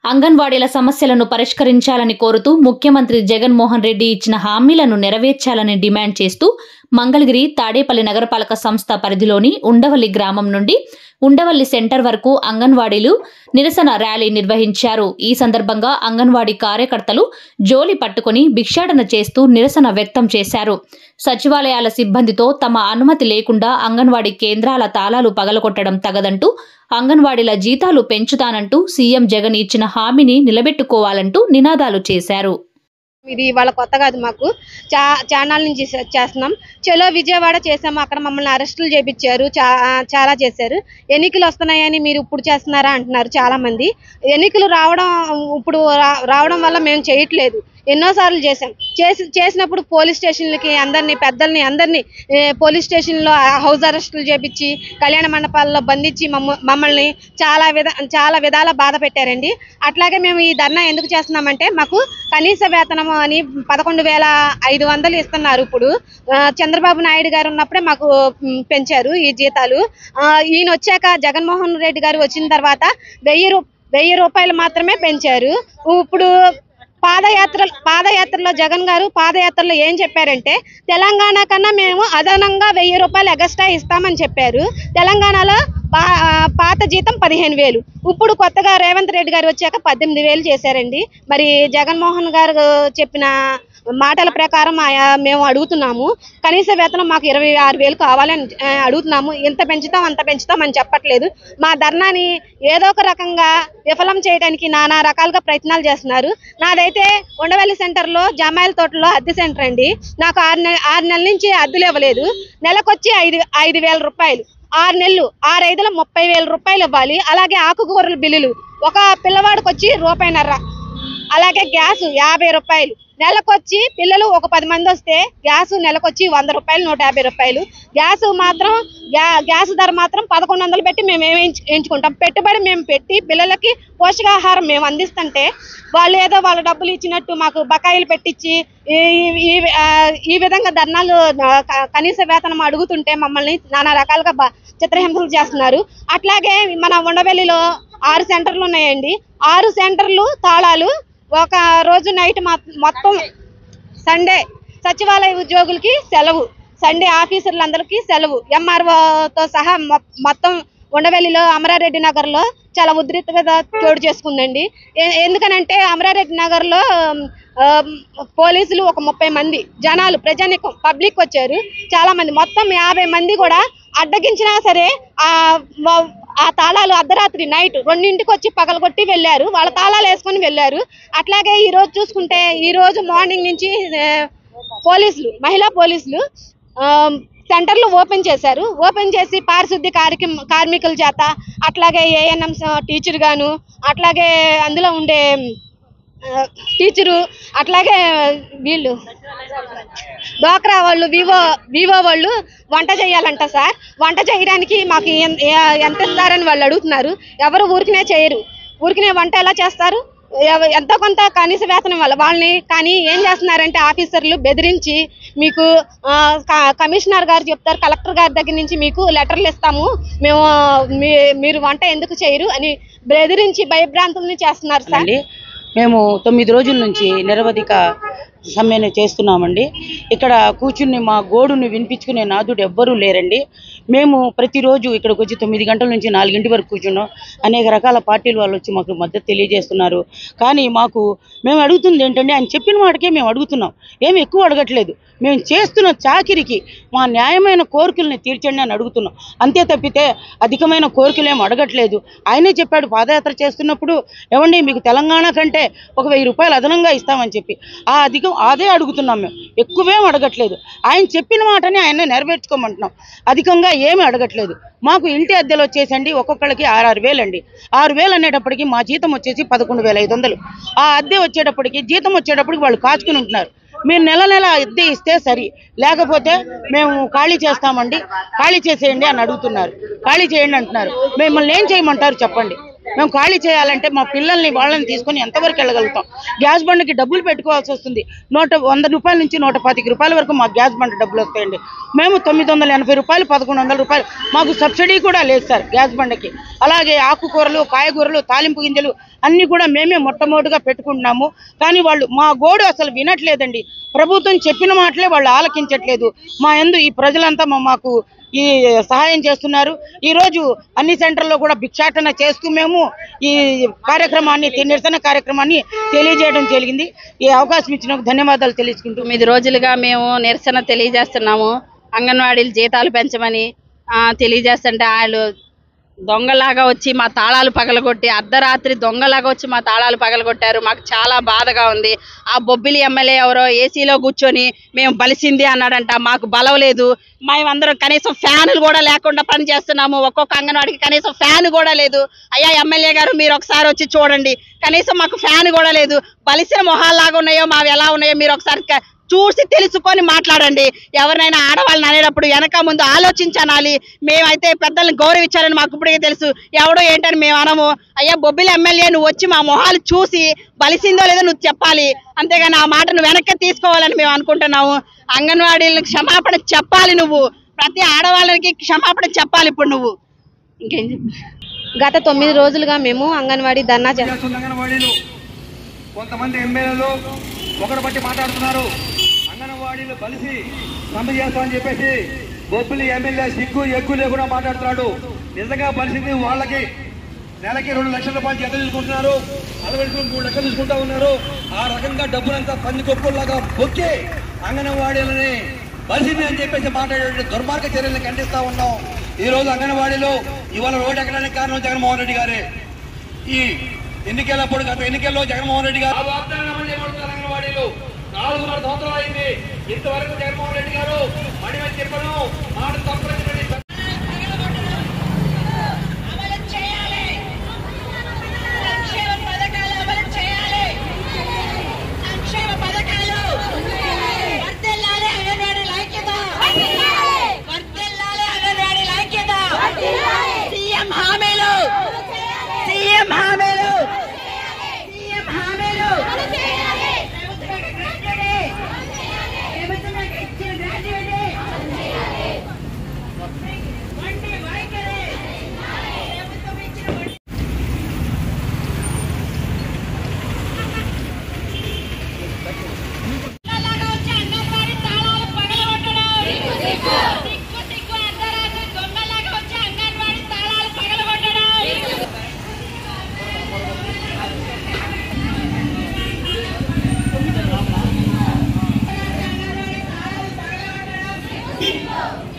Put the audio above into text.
అంగన్వాడీల సమస్యలను పరిష్కరించాలని కోరుతూ ముఖ్యమంత్రి జగన్మోహన్ రెడ్డి ఇచ్చిన హామీలను నెరవేర్చాలని డిమాండ్ చేస్తూ మంగళగిరి తాడేపల్లి నగరపాలక సంస్థ పరిధిలోని ఉండవల్లి గ్రామం నుండి ఉండవల్లి సెంటర్ వరకు అంగన్వాడీలు నిరసన ర్యాలీ నిర్వహించారు. ఈ సందర్భంగా అంగన్వాడీ కార్యకర్తలు జోలి పట్టుకుని భిక్షాటన చేస్తూ నిరసన వ్యక్తం చేశారు. సచివాలయాల సిబ్బందితో తమ అనుమతి లేకుండా అంగన్వాడీ కేంద్రాల తాళాలు పగలగొట్టడం తగదంటూ, అంగన్వాడీల జీతాలు పెంచుతానంటూ సీఎం జగన్ ఇచ్చిన హామీని నిలబెట్టుకోవాలంటూ నినాదాలు చేశారు. ఇది వాళ్ళ కొత్త కాదు, మాకు చానాల నుంచి చేస్తున్నాం. చలో విజయవాడ చేసాము, అక్కడ మమ్మల్ని అరెస్టులు చేపించారు, చాలా చేశారు. ఎన్నికలు వస్తున్నాయని మీరు ఇప్పుడు చేస్తున్నారా అంటున్నారు చాలా మంది. ఎన్నికలు రావడం వల్ల మేము చేయట్లేదు, ఎన్నోసార్లు చేసినప్పుడు పోలీస్ స్టేషన్లకి పెద్దల్ని అందరినీ పోలీస్ స్టేషన్లో హౌస్ అరెస్టులు చేపించి కళ్యాణ మండపాల్లో బంధించి మమ్మల్ని చాలా విధాల బాధ పెట్టారండి. అట్లాగే మేము ఈ ధర్నా ఎందుకు చేస్తున్నామంటే, మాకు కనీస వేతనం అని 11,500 ఇస్తున్నారు. ఇప్పుడు చంద్రబాబు నాయుడు గారు ఉన్నప్పుడే మాకు పెంచారు ఈ జీతాలు. ఈయన వచ్చాక జగన్మోహన్ రెడ్డి గారు వచ్చిన తర్వాత 1000 రూపాయలు మాత్రమే పెంచారు. ఇప్పుడు పాదయాత్రలో జగన్ గారు పాదయాత్రలో ఏం చెప్పారంటే, తెలంగాణ కన్నా మేము అదనంగా 1000 రూపాయలు ఎగస్ట్రా ఇస్తామని చెప్పారు. తెలంగాణలో పాత జీతం 15,000, ఇప్పుడు కొత్తగా రేవంత్ రెడ్డి గారు వచ్చాక 18,000 చేశారండి. మరి జగన్మోహన్ గారు చెప్పిన మాటల ప్రకారం మేము అడుగుతున్నాము, కనీస వేతనం మాకు 26,000 కావాలని అడుగుతున్నాము. ఎంత పెంచుతాం అంత పెంచుతాం అని చెప్పట్లేదు. మా ధర్నాని ఏదో ఒక రకంగా విఫలం చేయడానికి నానా రకాలుగా ప్రయత్నాలు చేస్తున్నారు. నాదైతే ఉండవల్లి సెంటర్లో జామాయిల తోటలో అద్దె సెంటర్ అండి. నాకు 6 నెలల నుంచి అద్దెలు ఇవ్వలేదు. నెలకొచ్చి 5,000 రూపాయలు, 6 నెలలు 6/5 30,000 రూపాయలు ఇవ్వాలి. అలాగే ఆకుకూరల బిల్లులు ఒక పిల్లవాడికి వచ్చి ₹1.50. అలాగే గ్యాస్ 50 రూపాయలు నెలకొచ్చి, పిల్లలు ఒక 10 మంది వస్తే గ్యాస్ నెలకొచ్చి 100 రూపాయలు, 150 రూపాయలు. గ్యాస్ ధర మాత్రం 1100 పెట్టి మేము ఎంచుకుంటాం. పెట్టుబడి మేము పెట్టి పిల్లలకి పోషకాహారం మేము అందిస్తుంటే వాళ్ళు ఏదో వాళ్ళ డబ్బులు ఇచ్చినట్టు మాకు బకాయిలు పెట్టించి ఈ విధంగా ధర్నాలు కనీస వేతనం అడుగుతుంటే మమ్మల్ని నానా రకాలుగా చిత్రహింసలు చేస్తున్నారు. అట్లాగే మన ఉండవల్లిలో 6 సెంటర్లు ఉన్నాయండి. 6 సెంటర్లు తాళాలు ఒక రోజు నైట్ మొత్తం సండే సచివాలయ ఉద్యోగులకి సెలవు, సండే ఆఫీసర్లందరికీ సెలవు, ఎంఆర్ఓతో సహా మొత్తం ఉండవల్లిలో అమరారెడ్డి నగర్లో చాలా ఉద్రిక్తత చోటు చేసుకుందండి. ఎందుకనంటే అమరారెడ్డి నగర్లో పోలీసులు ఒక 30 మంది జనాలు ప్రజానికం పబ్లిక్ వచ్చారు చాలా మంది, మొత్తం 50 మంది కూడా అడ్డగించినా సరే ఆ తాళాలు అర్ధరాత్రి నైట్ 2ంటికి వచ్చి పగలగొట్టి వెళ్ళారు. వాళ్ళ తాళాలు వేసుకొని వెళ్ళారు. అట్లాగే ఈరోజు చూసుకుంటే, ఈరోజు మార్నింగ్ నుంచి మహిళా పోలీసులు సెంటర్లు ఓపెన్ చేశారు. ఓపెన్ చేసి పారిశుద్ధ్య కార్మికుల చేత, అట్లాగే ఏఎన్ఎం టీచర్ గాను, అట్లాగే అందులో ఉండే టీచరు, అట్లాగే వీళ్ళు డ్వాక్రా వాళ్ళు, వివో వాళ్ళు వంట చేయాలంట సార్. వంట చేయడానికి మాకు ఎంత ఇస్తారని వాళ్ళు అడుగుతున్నారు. ఎవరు ఊరికినే చేయరు, ఊరికినే వంట ఎలా చేస్తారు? ఎంతో కొంత కనీస వేతనం వాళ్ళని. కానీ ఏం చేస్తున్నారంటే ఆఫీసర్లు బెదిరించి, మీకు కమిషనర్ గారు చెప్తారు, కలెక్టర్ గారి దగ్గర నుంచి మీకు లెటర్లు ఇస్తాము, మీరు వంట ఎందుకు చేయరు అని బెదిరించి భయభ్రాంతుల్ని చేస్తున్నారు సార్. మేము 9 రోజుల నుంచి నిరవధిక సమ్మెను చేస్తున్నామండి. ఇక్కడ కూర్చుని మా గోడుని వినిపించుకునే నాదుడు ఎవ్వరూ లేరండి. మేము ప్రతిరోజు ఇక్కడికి వచ్చి 9 గంటల నుంచి 4 గంటల వరకు కూర్చున్నాం. అనేక రకాల పార్టీల వాళ్ళు వచ్చి మాకు మద్దతు తెలియజేస్తున్నారు. కానీ మేము అడుగుతుంది ఏంటంటే, ఆయన చెప్పిన మాటకే మేము అడుగుతున్నాం, ఏమి ఎక్కువ అడగట్లేదు. మేము చేస్తున్న చాకిరికి మా న్యాయమైన కోరికల్ని తీర్చండి అని అడుగుతున్నాం. అంతే తప్పితే అధికమైన కోరికలు ఏమి అడగట్లేదు. ఆయనే చెప్పాడు పాదయాత్ర చేస్తున్నప్పుడు, ఏమండి మీకు తెలంగాణ కంటే ఒక 1000 రూపాయలు అదనంగా ఇస్తామని చెప్పి, అదే అడుగుతున్నాం. మేము ఎక్కువేం అడగట్లేదు. ఆయన చెప్పిన మాటని ఆయన నెరవేర్చుకోమంటున్నాం. అధికంగా ఏమి అడగట్లేదు. మాకు ఇంటి అద్దెలు వచ్చేసండి ఒక్కొక్కరికి 6,000 అండి. 6,000 అనేటప్పటికి మా జీతం వచ్చేసి 11,500. ఆ అద్దె వచ్చేటప్పటికి, జీతం వచ్చేటప్పటికి వాళ్ళు కాచుకుని ఉంటున్నారు. మీరు నెల అద్దె ఇస్తే సరి, లేకపోతే మేము ఖాళీ చేస్తామండి, ఖాళీ చేసేయండి అని అడుగుతున్నారు. ఖాళీ చేయండి అంటున్నారు. మిమ్మల్ని ఏం చేయమంటారు చెప్పండి? మేము ఖాళీ చేయాలంటే మా పిల్లల్ని వాళ్ళని తీసుకొని ఎంతవరకు వెళ్ళగలుగుతాం? గ్యాస్ బండ్కి డబ్బులు పెట్టుకోవాల్సి వస్తుంది. 100 రూపాయల నుంచి 125 రూపాయల వరకు మా గ్యాస్ బండ్ డబ్బులు వస్తాయండి. మేము 980 రూపాయలు, 1100 రూపాయలు, మాకు సబ్సిడీ కూడా లేదు సార్ గ్యాస్ బండ్కి. అలాగే ఆకుకూరలు, కాయగూరలు, తాలింపు గింజలు అన్నీ కూడా మేమే మొట్టమొదటిగా పెట్టుకుంటున్నాము. కానీ వాళ్ళు మా గోడు అసలు వినట్లేదండి. ప్రభుత్వం చెప్పిన మాటలే వాళ్ళు ఆలకించట్లేదు. మా యందు ఈ ప్రజలంతా మాకు ఈ సహాయం చేస్తున్నారు. ఈరోజు అన్ని సెంటర్లో కూడా భిక్షాటన చేస్తూ మేము ఈ కార్యక్రమాన్ని, నిరసన కార్యక్రమాన్ని తెలియజేయడం జరిగింది. ఈ అవకాశం ఇచ్చినందుకు ధన్యవాదాలు తెలుసుకుంటూ 9 రోజులుగా మేము నిరసన తెలియజేస్తున్నాము. అంగన్వాడీలు జీతాలు పెంచమని తెలియజేస్తుంటే వాళ్ళు దొంగలాగా వచ్చి మా తాళాలు పగలగొట్టి, అర్ధరాత్రి దొంగలాగా వచ్చి మా తాళాలు పగలగొట్టారు. మాకు చాలా బాధగా ఉంది. ఆ బొబ్బిలి ఎమ్మెల్యే ఎవరో ఏసీలో కూర్చొని మేము బలిసింది అన్నాడంట. మాకు బలం లేదు. మేమందరం కనీసం ఫ్యాన్లు కూడా లేకుండా పని చేస్తున్నాము. ఒక్కొక్క అంగన్వాడికి కనీసం ఫ్యాన్ కూడా లేదు. అయ్యా ఎమ్మెల్యే గారు, మీరు ఒకసారి వచ్చి చూడండి. కనీసం మాకు ఫ్యాన్ కూడా లేదు. బలిసిన మొహాల్లాగా ఉన్నాయో మావి ఎలా ఉన్నాయో మీరు ఒకసారి చూసి తెలుసుకొని మాట్లాడండి. ఎవరినైనా ఆడవాళ్ళని అనేటప్పుడు వెనక ముందు ఆలోచించాలి. మేమైతే పెద్దల్ని గౌరవించాలని మాకు ఇప్పటికే తెలుసు. ఎవడో ఏంటని మేము అనము. అయ్యా బొబ్బిలి ఎమ్మెల్యే, నువ్వు వచ్చి మా మొహాలు చూసి బలిసిందో లేదో నువ్వు చెప్పాలి. అంతేగాని ఆ మాటను వెనక్కి తీసుకోవాలని మేము అనుకుంటున్నాము. అంగన్వాడీలకు క్షమాపణ చెప్పాలి. నువ్వు ప్రతి ఆడవాళ్ళకి క్షమాపణ చెప్పాలి. ఇప్పుడు నువ్వు ఇంకేం చెప్పు. గత 9 రోజులుగా మేము అంగన్వాడీ ధర్నా అంగన్వాడీలు కొంతమంది ఎమ్మెల్యేలు ఒకరు బట్టి మాట్లాడుతున్నారు. అంగన్వాడీలు కలిసి సమ్మె చేస్తామని చెప్పేసి బొబ్బిలి ఎమ్మెల్యే సిగ్గు ఎగ్గు లేకుండా మాట్లాడుతున్నాడు. నిజంగా పరిస్థితి వాళ్ళకి నెలకి 2 లక్షల రూపాయలు జీతం తీసుకుంటున్నారు. 3 లక్షలు తీసుకుంటా ఉన్నారు. ఆ రకంగా డబ్బులంతా పందికొక్కుల్లాగా బొక్కి అంగన్వాడీలని పరిస్థితి అని చెప్పేసి మాట్లాడే దుర్మార్గ చర్యలను ఖండిస్తా ఉన్నాం. ఈ రోజు అంగన్వాడీలో ఇవాళ రోడ్డు ఎక్కడానికి కారణం జగన్మోహన్ రెడ్డి గారే. ఈ ఎన్నికలప్పుడు, గత ఎన్నికల్లో జగన్మోహన్ రెడ్డి గారు అంగన్వాడీలు 4.5 సంవత్సరాలు అయింది. ఇంతవరకు జగన్మోహన్ రెడ్డి గారు మడిమని చెప్పను మాట తప్పని Bingo!